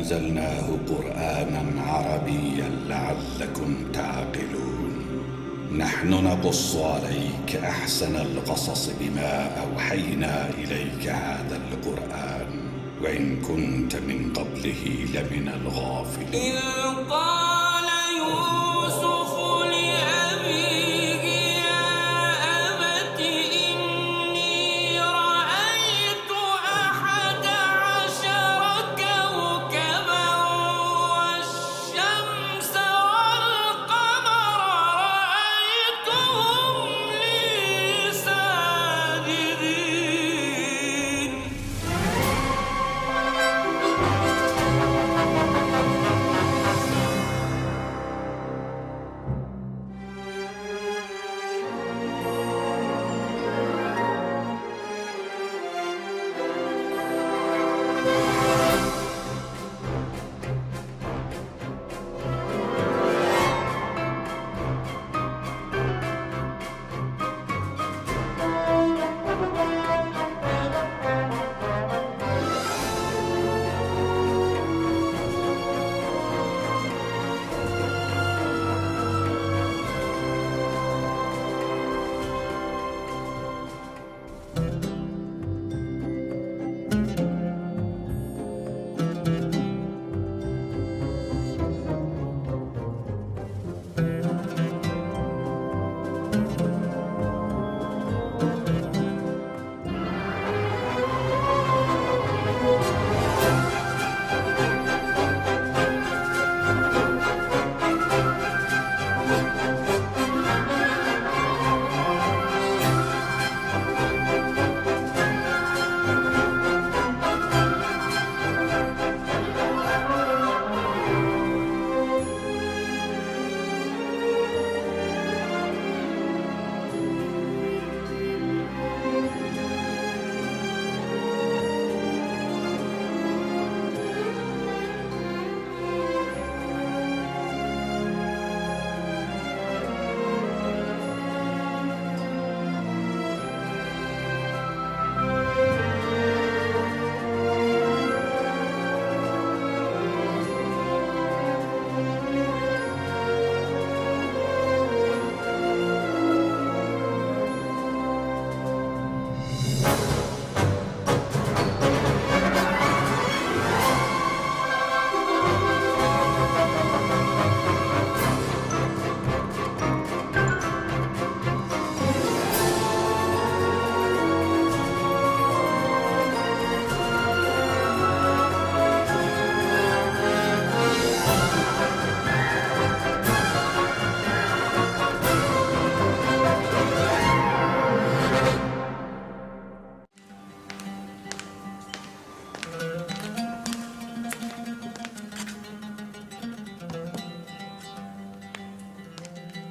أنزلناه قرآنا عربيا لعلكم تعقلون. نحن نقص عليك أحسن القصص بما أوحينا إليك هذا القرآن وإن كنت من قبله لمن الغافلين. إذ قال يوسف لأبيه يا أبت إني رأيت 11 كوكبا والشمس والقمر رأيتهم لي ساجدين.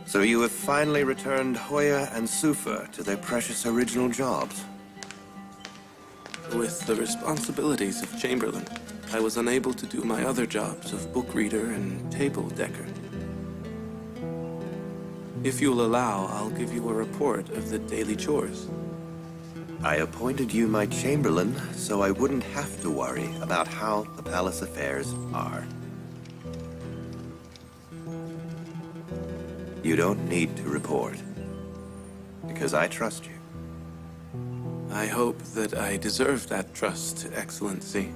So you have finally returned Hoya and Sufa to their precious original jobs. With the responsibilities of Chamberlain, I was unable to do my other jobs of book reader and table decker. If you'll allow, I'll give you a report of the daily chores. I appointed you my Chamberlain so I wouldn't have to worry about how the palace affairs are. You don't need to report, because I trust you. I hope that I deserve that trust, Excellency.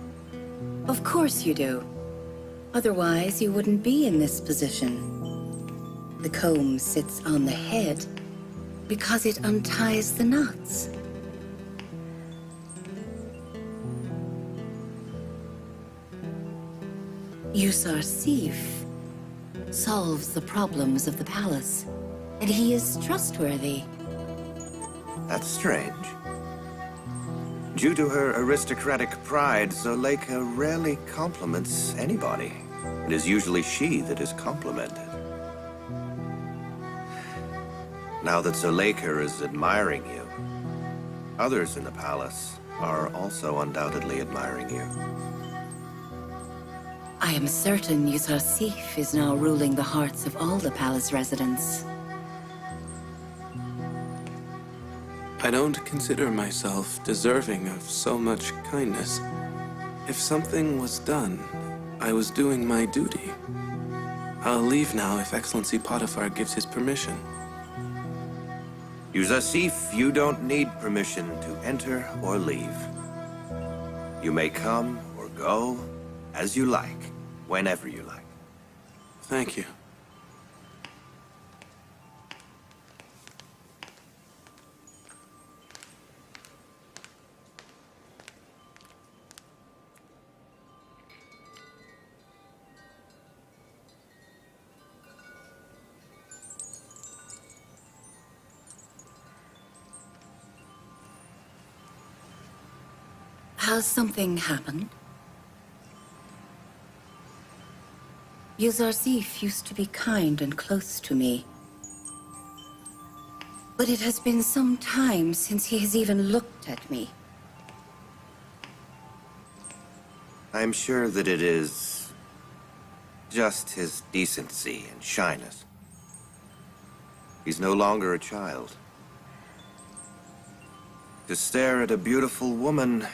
Of course you do. Otherwise, you wouldn't be in this position. The comb sits on the head because it unties the knots. Yusuf solves the problems of the palace, and he is trustworthy. That's strange. Due to her aristocratic pride, Zuleika rarely compliments anybody. It is usually she that is complimented. Now that Zuleika is admiring you, others in the palace are also undoubtedly admiring you. I am certain Yusuf is now ruling the hearts of all the palace residents. I don't consider myself deserving of so much kindness. If something was done, I was doing my duty. I'll leave now if Excellency Potiphar gives his permission. Yusuf, you don't need permission to enter or leave. You may come or go as you like, whenever you like. Thank you. Has something happened? Yusuf used to be kind and close to me. But it has been some time since he has even looked at me. I'm sure that it is just his decency and shyness. He's no longer a child. To stare at a beautiful woman,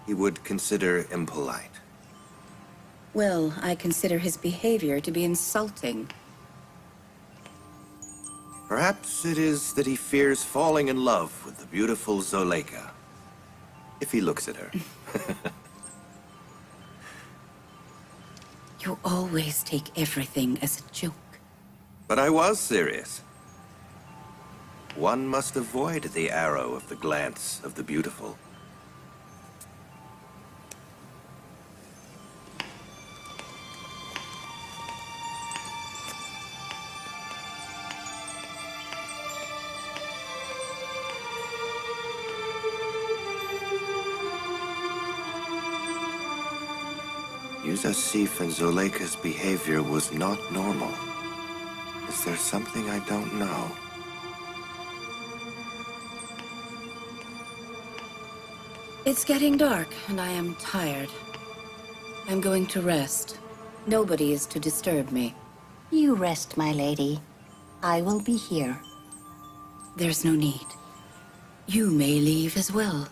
he would consider impolite. Well, I consider his behavior to be insulting. Perhaps it is that he fears falling in love with the beautiful Zuleika, if he looks at her. You always take everything as a joke. But I was serious. One must avoid the arrow of the glance of the beautiful. Yusuf and Zuleika's behavior was not normal. Is there something I don't know? It's getting dark, and I am tired. I'm going to rest. Nobody is to disturb me. You rest, my lady. I will be here. There's no need. You may leave as well.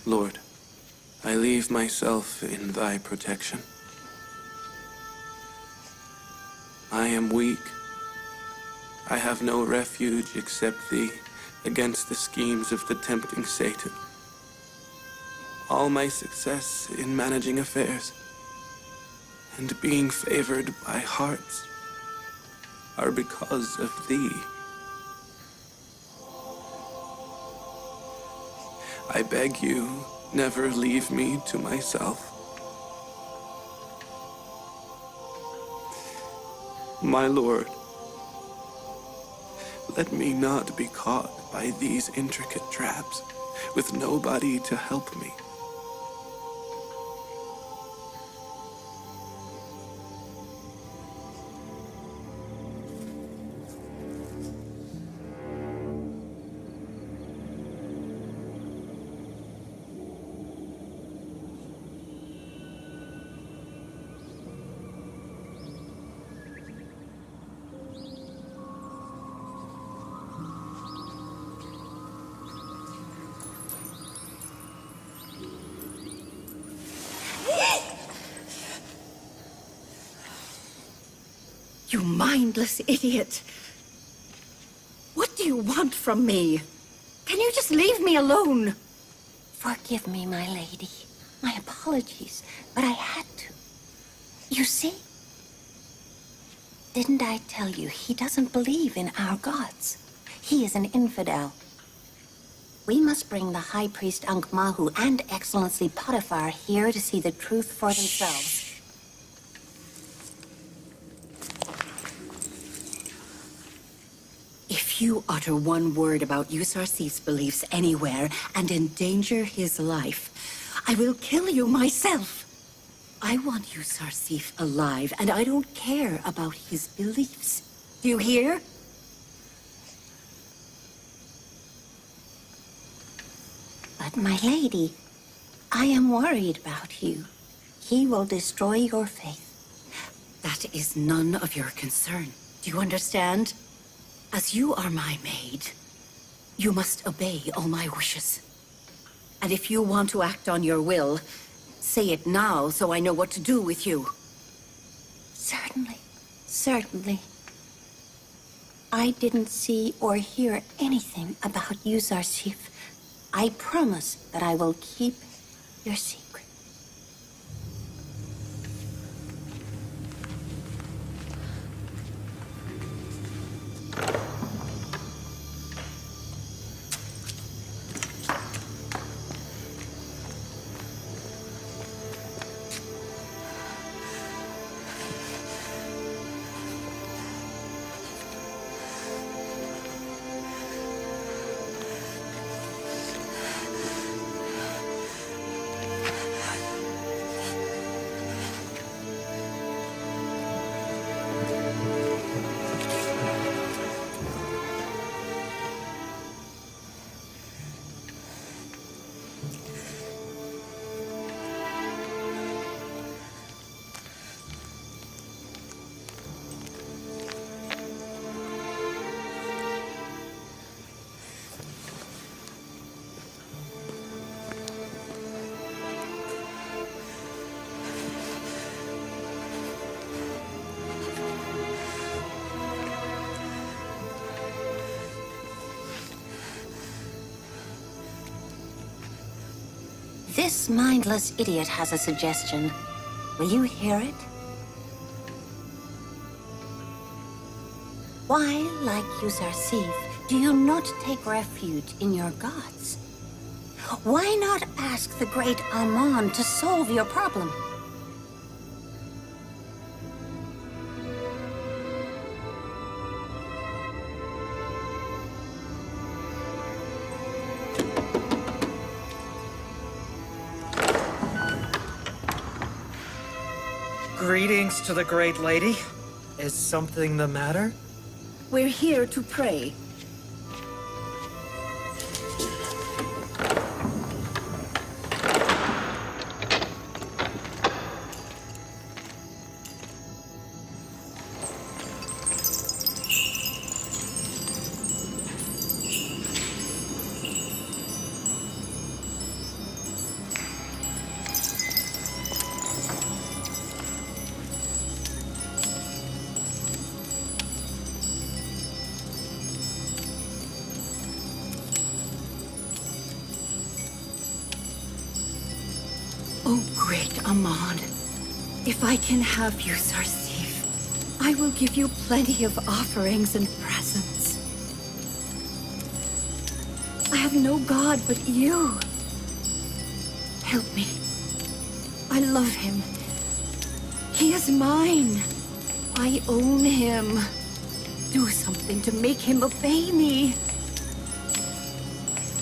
Lord, I leave myself in thy protection. I am weak. I have no refuge except thee against the schemes of the tempting Satan. All my success in managing affairs and being favored by hearts are because of thee. I beg you, never leave me to myself. My Lord, let me not be caught by these intricate traps with nobody to help me. You mindless idiot. What do you want from me? Can you just leave me alone? Forgive me, my lady. My apologies, but I had to. You see? Didn't I tell you he doesn't believe in our gods? He is an infidel. We must bring the High Priest Ankh-Mahu and Excellency Potiphar here to see the truth for themselves. If you utter one word about Yusuf beliefs anywhere and endanger his life, I will kill you myself. I want Yusuf alive, and I don't care about his beliefs. Do you hear? But my lady, I am worried about you. He will destroy your faith. That is none of your concern. Do you understand? As you are my maid, you must obey all my wishes. And if you want to act on your will, say it now so I know what to do with you. Certainly, certainly. I didn't see or hear anything about Yusuf. I promise that I will keep your secret. This mindless idiot has a suggestion. Will you hear it? Why, like Yusuf, do you not take refuge in your gods? Why not ask the great Amon to solve your problem? Greetings to the great lady. Is something the matter? We're here to pray. Oh, great Amon, if I can have you, Sarsif, I will give you plenty of offerings and presents. I have no god but you. Help me. I love him. He is mine. I own him. Do something to make him obey me.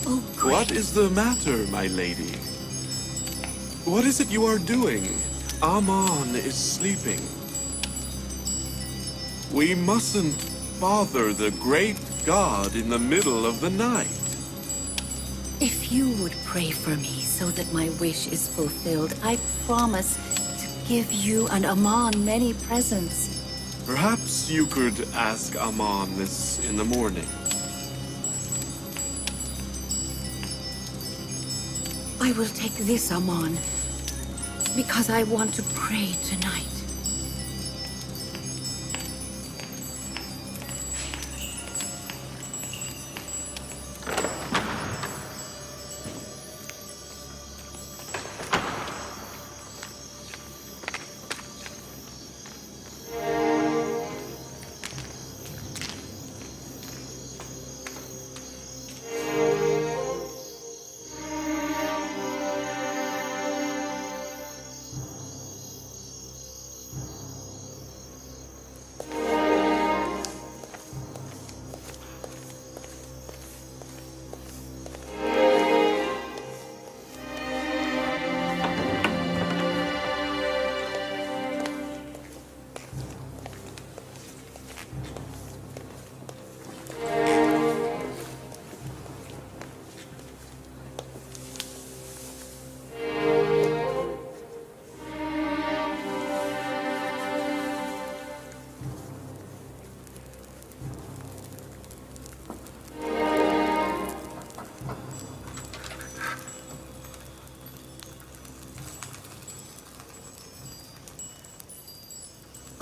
Oh, great. What is the matter, my lady? What is it you are doing? Amon is sleeping. We mustn't bother the great god in the middle of the night. If you would pray for me so that my wish is fulfilled, I promise to give you and Amon many presents. Perhaps you could ask Amon this in the morning. I will take this, Amon, because I want to pray tonight.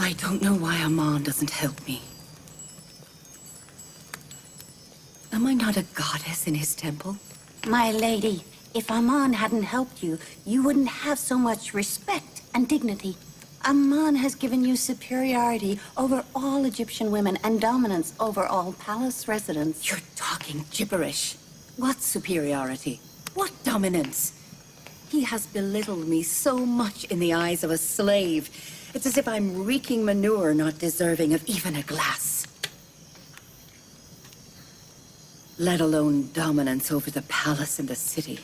I don't know why Amon doesn't help me. Am I not a goddess in his temple? My lady, if Amon hadn't helped you, you wouldn't have so much respect and dignity. Amon has given you superiority over all Egyptian women and dominance over all palace residents. You're talking gibberish. What superiority? What dominance? He has belittled me so much in the eyes of a slave. It's as if I'm reeking manure, not deserving of even a glass. Let alone dominance over the palace and the city.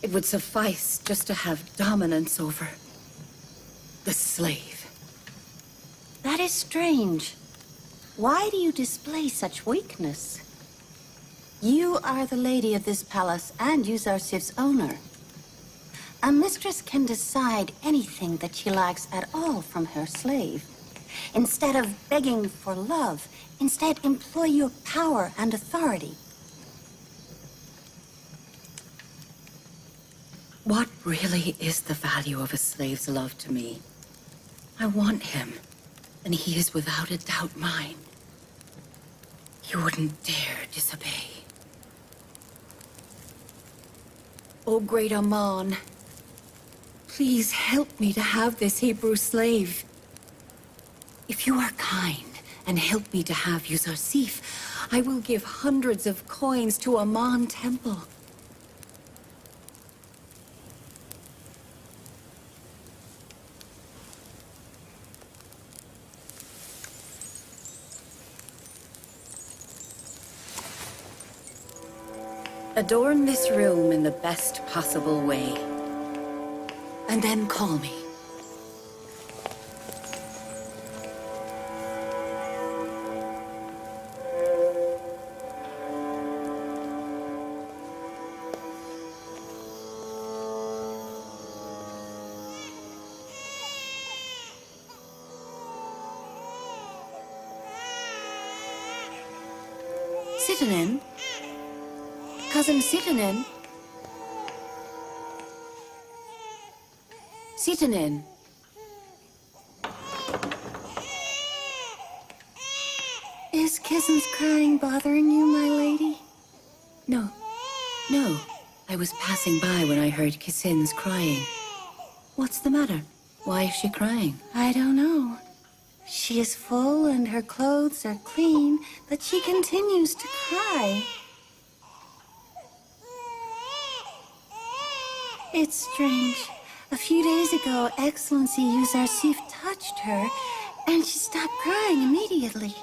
It would suffice just to have dominance over the slave. That is strange. Why do you display such weakness? You are the lady of this palace and Yuzarsif's owner. A mistress can decide anything that she likes at all from her slave. Instead of begging for love, instead employ your power and authority. What really is the value of a slave's love to me? I want him, and he is without a doubt mine. You wouldn't dare disobey. O great Amon, please help me to have this Hebrew slave. If you are kind and help me to have Yuzarsif, I will give hundreds of coins to Amon Temple. Adorn this room in the best possible way, and then call me. Sitinin? Cousin Sitinin? Sitinin? Is Kissen's crying bothering you, my lady? No. No. I was passing by when I heard Kissen's crying. What's the matter? Why is she crying? I don't know. She is full and her clothes are clean, but she continues to cry. It's strange. A few days ago, Excellency Yuzarsif touched her, and she stopped crying immediately.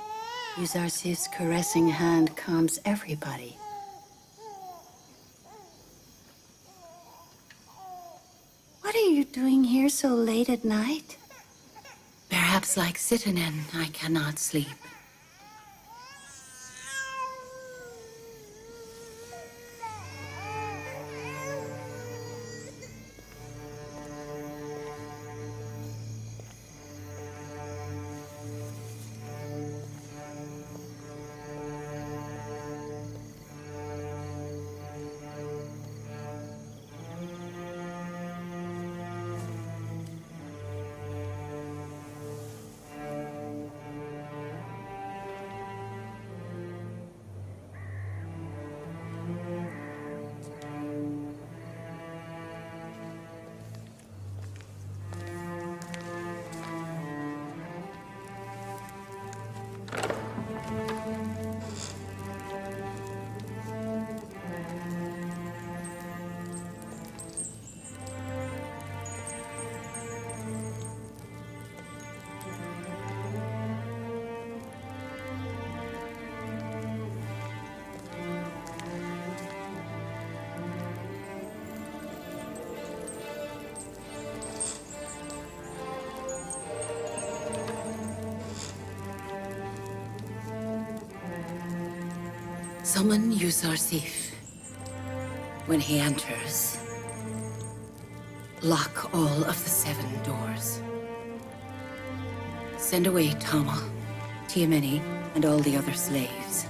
Yuzarsif's caressing hand calms everybody. What are you doing here so late at night? Perhaps like Sitinin, I cannot sleep. Summon Yuzarsif. When he enters, lock all of the 7 doors. Send away Tama, Tiameni, and all the other slaves.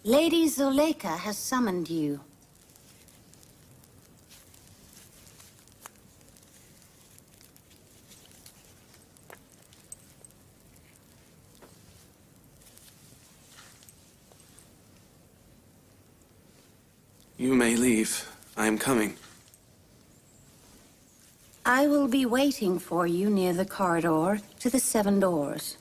Lady Zuleika has summoned you. You may leave. I am coming. I will be waiting for you near the corridor to the 7 doors.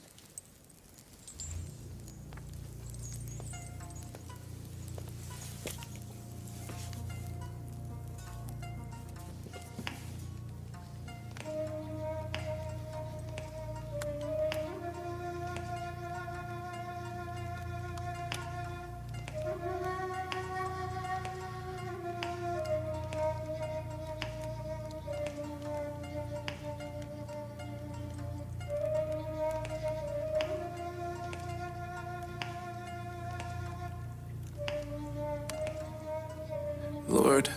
Lord,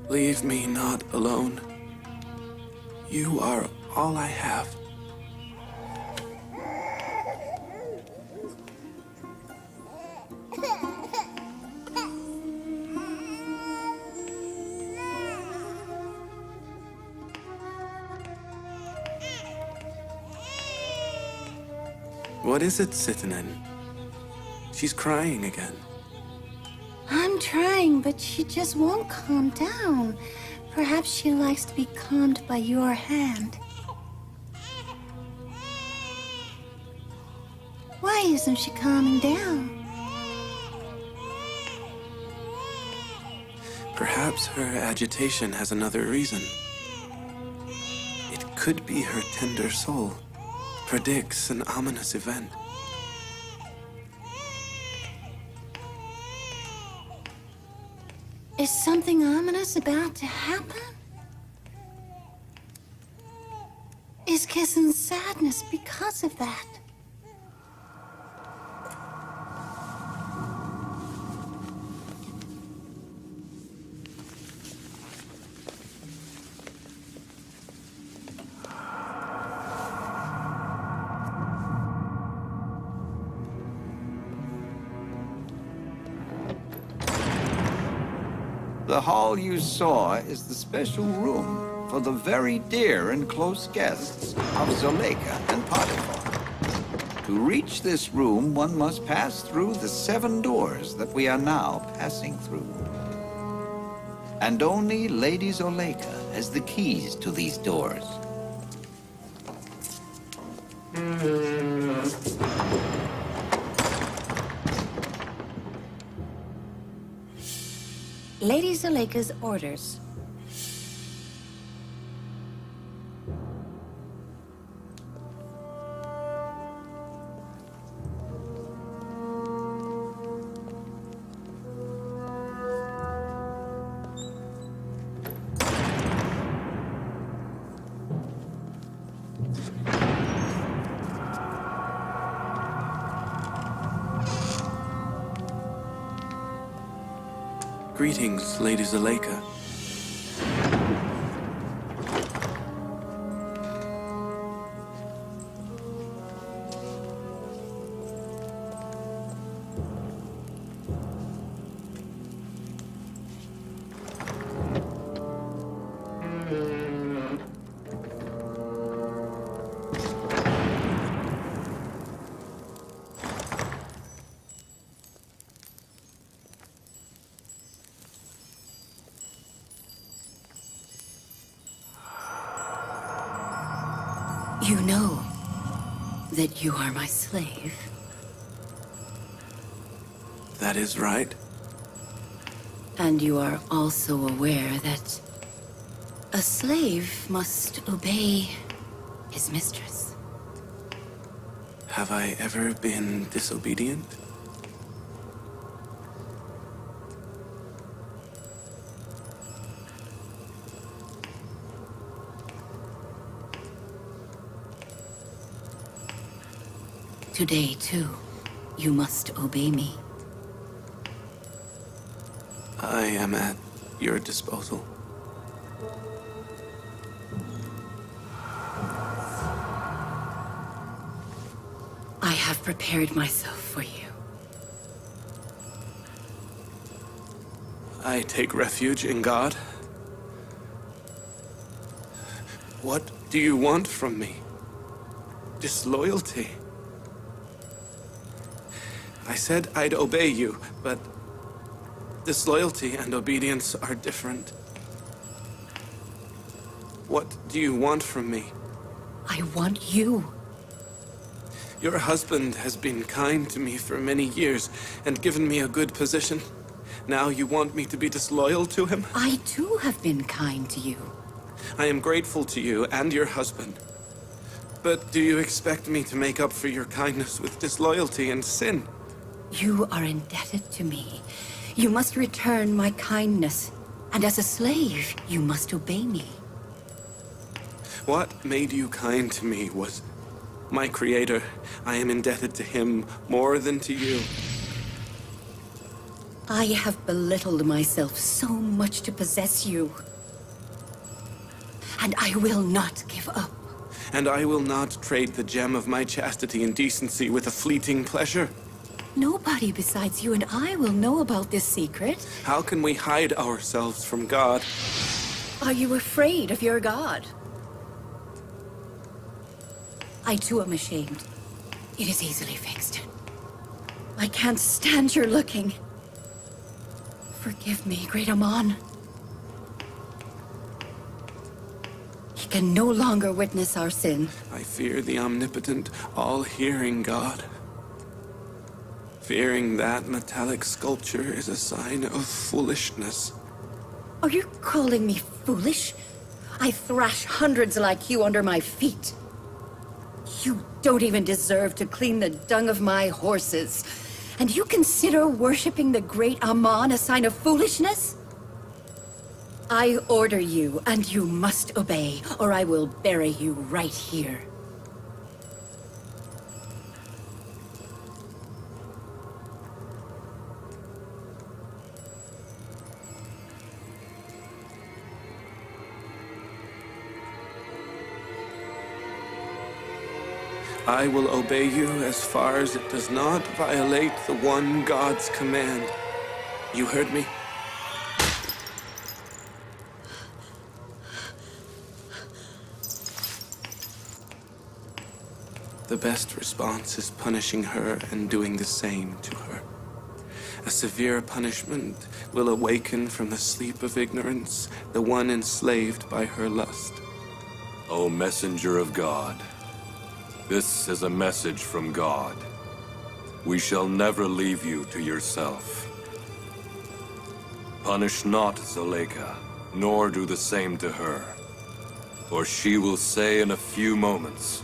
leave me not alone. You are all I have. What is it, Sitanen? She's crying again. I'm trying, but she just won't calm down. Perhaps she likes to be calmed by your hand. Why isn't she calming down? Perhaps her agitation has another reason. It could be her tender soul predicts an ominous event. Is something ominous about to happen? Is Kiss in sadness because of that? The hall you saw is the special room for the very dear and close guests of Zuleika and Potiphar. To reach this room, one must pass through the 7 doors that we are now passing through. And only Lady Zuleika has the keys to these doors. Lady Zuleika's orders. Greetings, Lady Zuleika. You know that you are my slave. That is right. And you are also aware that a slave must obey his mistress. Have I ever been disobedient? Today, too, you must obey me. I am at your disposal. I have prepared myself for you. I take refuge in God. What do you want from me? Disloyalty. I said I'd obey you, but disloyalty and obedience are different. What do you want from me? I want you. Your husband has been kind to me for many years and given me a good position. Now you want me to be disloyal to him? I too have been kind to you. I am grateful to you and your husband. But do you expect me to make up for your kindness with disloyalty and sin? You are indebted to me. You must return my kindness. And as a slave, you must obey me. What made you kind to me was my creator. I am indebted to him more than to you. I have belittled myself so much to possess you. And I will not give up. And I will not trade the gem of my chastity and decency with a fleeting pleasure. Nobody besides you and I will know about this secret. How can we hide ourselves from God? Are you afraid of your God? I too am ashamed. It is easily fixed. I can't stand your looking. Forgive me, great Amon. He can no longer witness our sin. I fear the omnipotent, all-hearing God. Fearing that metallic sculpture is a sign of foolishness. Are you calling me foolish? I thrash hundreds like you under my feet. You don't even deserve to clean the dung of my horses. And you consider worshipping the great Amon a sign of foolishness? I order you, and you must obey, or I will bury you right here. I will obey you as far as it does not violate the one God's command. You heard me? The best response is punishing her and doing the same to her. A severe punishment will awaken from the sleep of ignorance the one enslaved by her lust. O messenger of God, this is a message from God. We shall never leave you to yourself. Punish not Zuleika, nor do the same to her, or she will say in a few moments,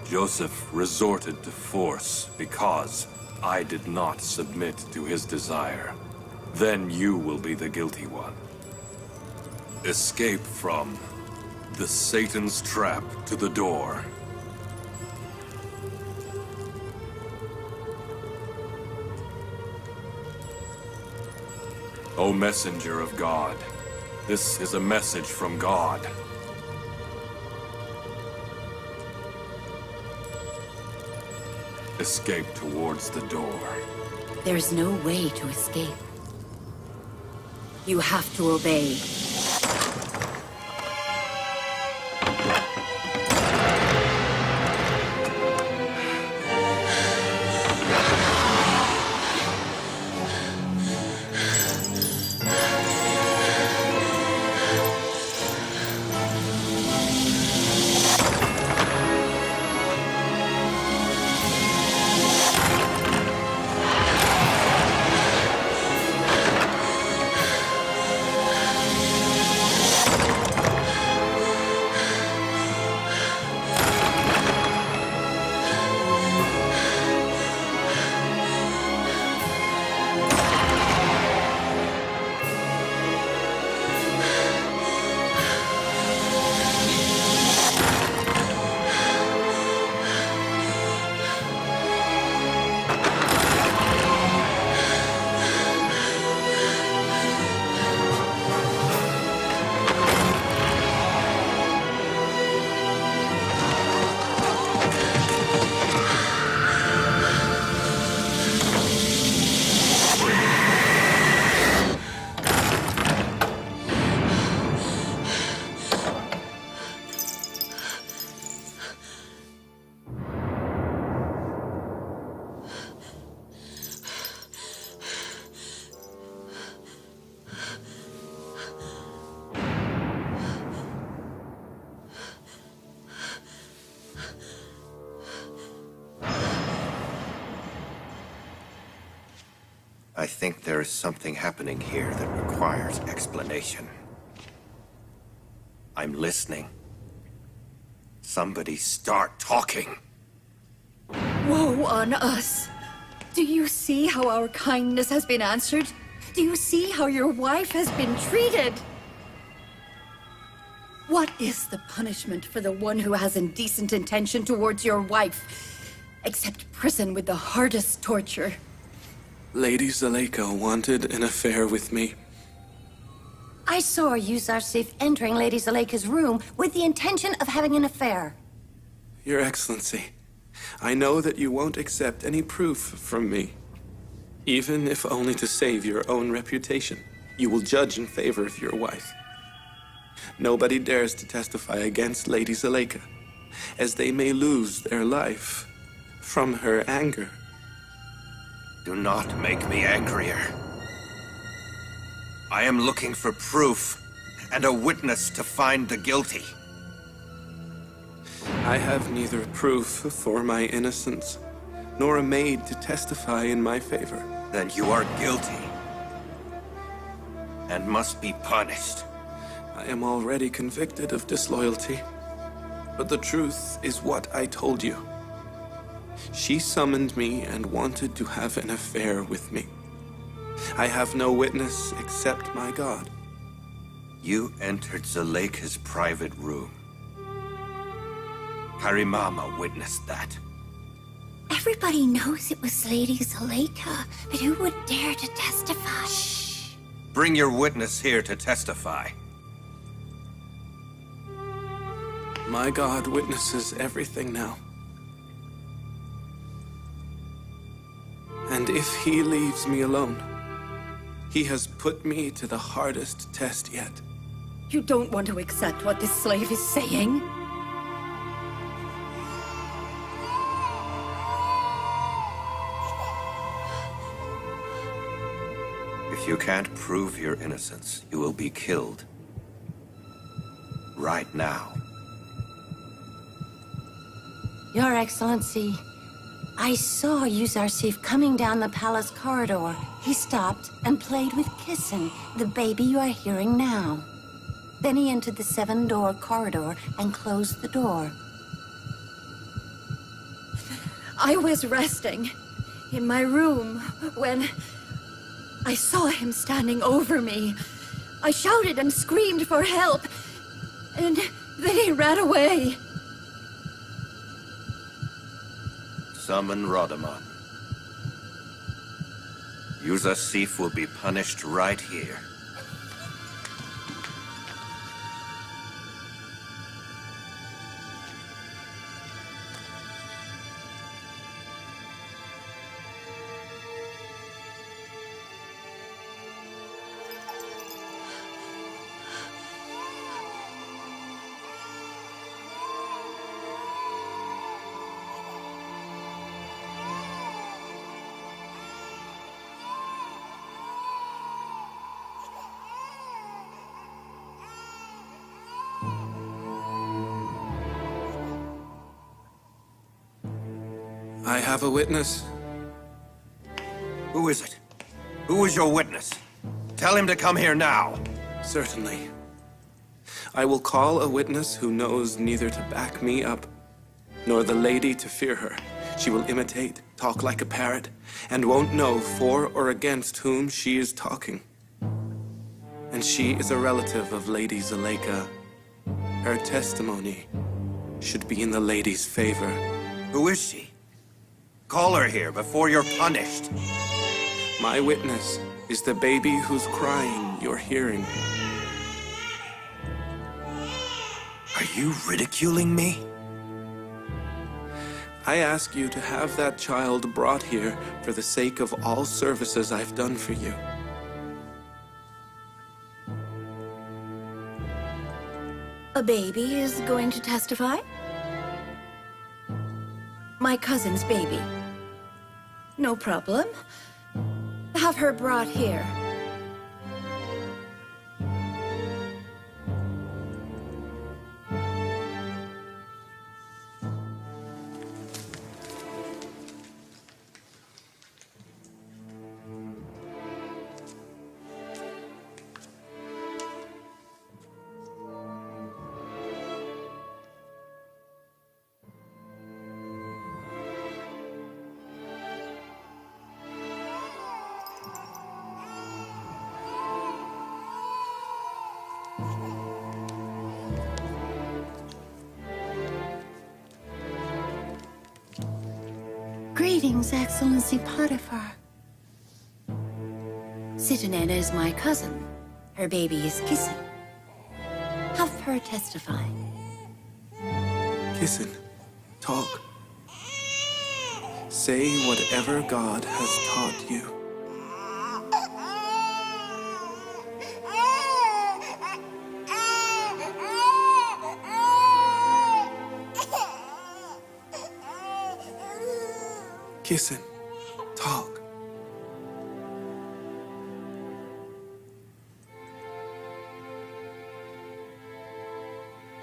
Joseph resorted to force because I did not submit to his desire. Then you will be the guilty one. Escape from the Satan's trap to the door. O messenger of God, this is a message from God. Escape towards the door. There's no way to escape. You have to obey. I think there is something happening here that requires explanation. I'm listening. Somebody start talking. Woe on us! Do you see how our kindness has been answered? Do you see how your wife has been treated? What is the punishment for the one who has indecent intention towards your wife? Except prison with the hardest torture. Lady Zuleika wanted an affair with me. I saw Yusuf entering Lady Zuleika's room with the intention of having an affair. Your Excellency, I know that you won't accept any proof from me. Even if only to save your own reputation, you will judge in favor of your wife. Nobody dares to testify against Lady Zuleika, as they may lose their life from her anger. Do not make me angrier. I am looking for proof and a witness to find the guilty. I have neither proof for my innocence, nor a maid to testify in my favor. Then you are guilty and must be punished. I am already convicted of disloyalty, but the truth is what I told you. She summoned me and wanted to have an affair with me. I have no witness except my God. You entered Zuleika's private room. Harimama witnessed that. Everybody knows it was Lady Zuleika, but who would dare to testify? Shh. Bring your witness here to testify. My God witnesses everything now. And if he leaves me alone, he has put me to the hardest test yet. You don't want to accept what this slave is saying? If you can't prove your innocence, you will be killed. Right now. Your Excellency, I saw Yusuf coming down the palace corridor. He stopped and played with Kissin, the baby you are hearing now. Then he entered the 7-door corridor and closed the door. I was resting in my room when I saw him standing over me. I shouted and screamed for help, and then he ran away. Summon Radaman. Yusuf will be punished right here. I have a witness. Who is it? Who is your witness? Tell him to come here now. Certainly. I will call a witness who knows neither to back me up, nor the lady to fear her. She will imitate, talk like a parrot, and won't know for or against whom she is talking. And she is a relative of Lady Zuleika. Her testimony should be in the lady's favor. Who is she? Call her here before you're punished. My witness is the baby whose crying you're hearing. Are you ridiculing me? I ask you to have that child brought here for the sake of all services I've done for you. A baby is going to testify? My cousin's baby. No problem. Have her brought here. Greetings, Excellency Potiphar. Sitanena is my cousin. Her baby is Kisin. Have her testify. Kisin, talk. Say whatever God has taught you. Kisin, talk.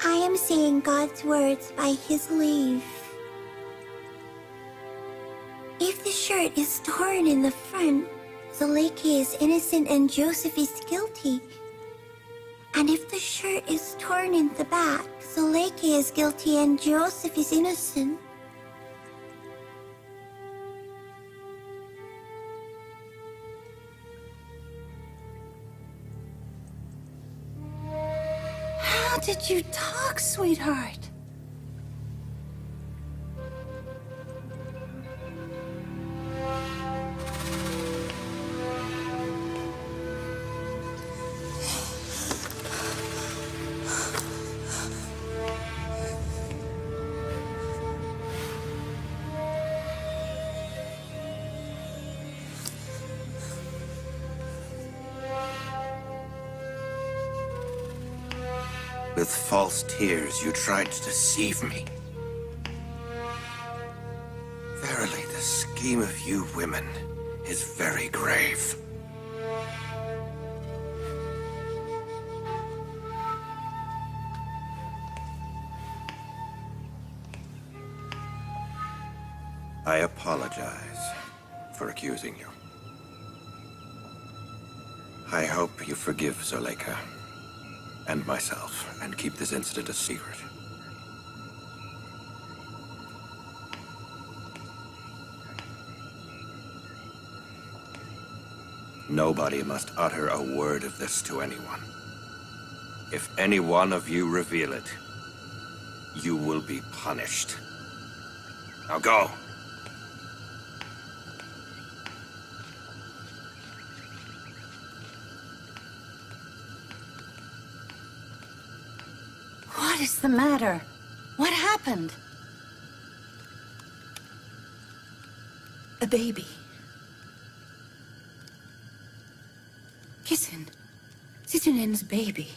I am saying God's words by his leave. If the shirt is torn in the front, Zuleika is innocent and Joseph is guilty. And if the shirt is torn in the back, Zuleika is guilty and Joseph is innocent. How did you talk, sweetheart? With false tears, you tried to deceive me. Verily, the scheme of you women is very grave. I apologize for accusing you. I hope you forgive Zuleika and myself, and keep this incident a secret. Nobody must utter a word of this to anyone. If any one of you reveal it, you will be punished. Now go! What is the matter? What happened? A baby. Kisin. Sitanena's baby.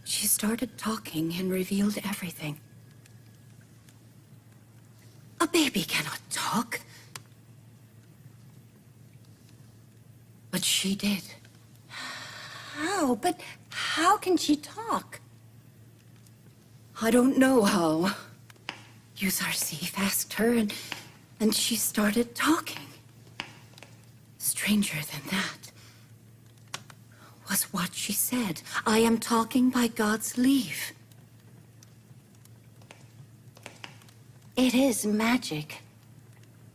She started talking and revealed everything. A baby cannot talk. But she did. How? But how can she talk? I don't know how. Yusuf asked her, and she started talking. Stranger than that was what she said. I am talking by God's leave. It is magic.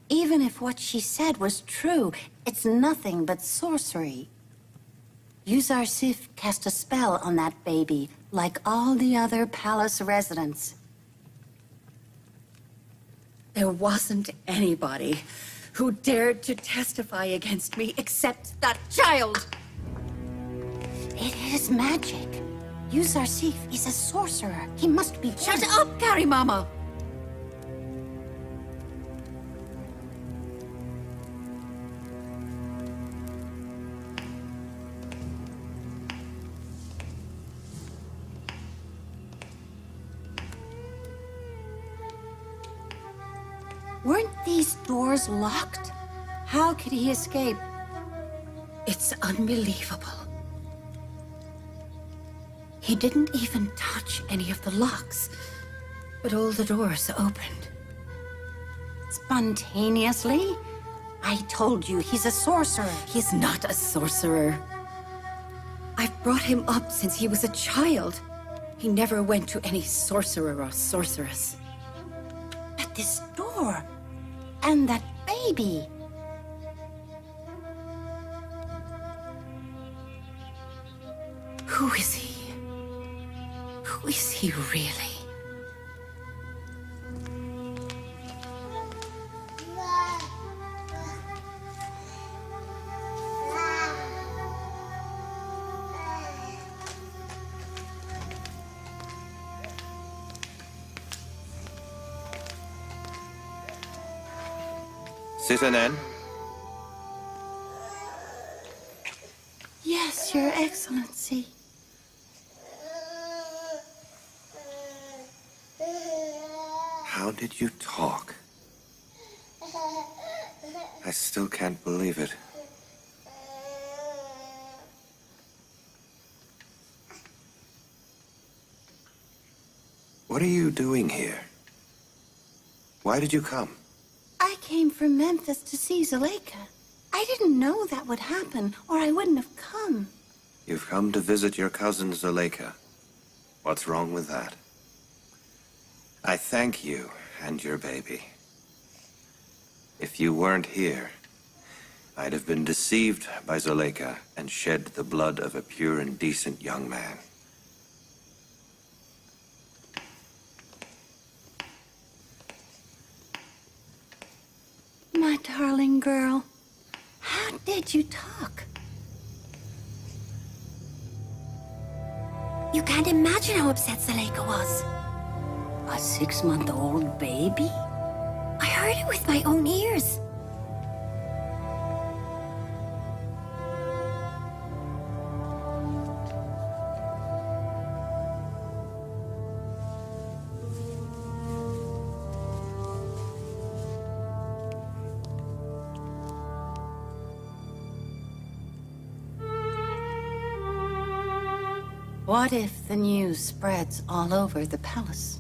Even if what she said was true, it's nothing but sorcery. Yusuf cast a spell on that baby, like all the other palace residents. There wasn't anybody who dared to testify against me except that child. It is magic. Yusuf is a sorcerer. He must be... Shut up, Carrie Mama! Weren't these doors locked? How could he escape? It's unbelievable. He didn't even touch any of the locks, but all the doors opened. Spontaneously? I told you, he's a sorcerer. He's not a sorcerer. I've brought him up since he was a child. He never went to any sorcerer or sorceress. But this door, and that baby. Who is he? Who is he really? Citizen? Yes, Your Excellency. How did you talk? I still can't believe it. What are you doing here? Why did you come? I came from Memphis to see Zuleika. I didn't know that would happen, or I wouldn't have come. You've come to visit your cousin Zuleika. What's wrong with that? I thank you and your baby. If you weren't here, I'd have been deceived by Zuleika and shed the blood of a pure and decent young man. My darling girl, how did you talk? You can't imagine how upset Zuleika was. A 6-month-old baby? I heard it with my own ears. What if the news spreads all over the palace?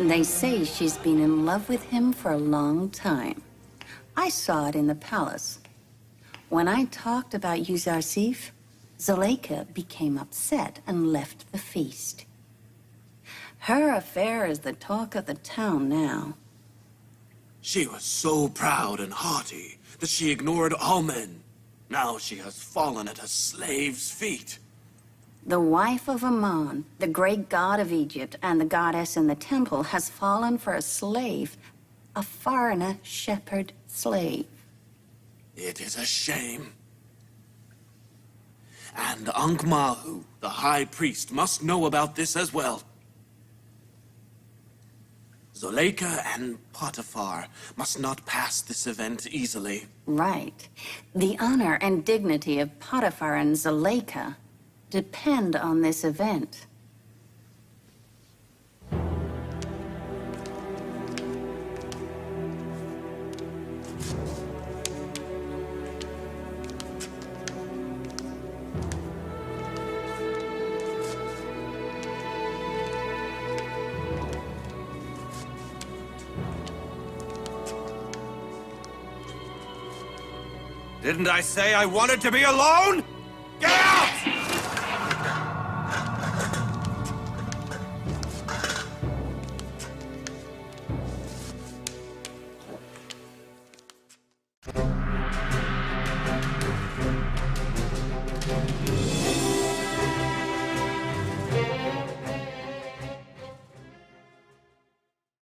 They say she's been in love with him for a long time. I saw it in the palace. When I talked about Yusuf, Zuleika became upset and left the feast. Her affair is the talk of the town now. She was so proud and haughty that she ignored all men. Now she has fallen at a slave's feet. The wife of Ammon, the great god of Egypt, and the goddess in the temple has fallen for a slave, a foreigner shepherd slave. It is a shame. And Ankh-Mahu, the high priest, must know about this as well. Zuleika and Potiphar must not pass this event easily. Right. The honor and dignity of Potiphar and Zuleika depend on this event. Didn't I say I wanted to be alone? Get out!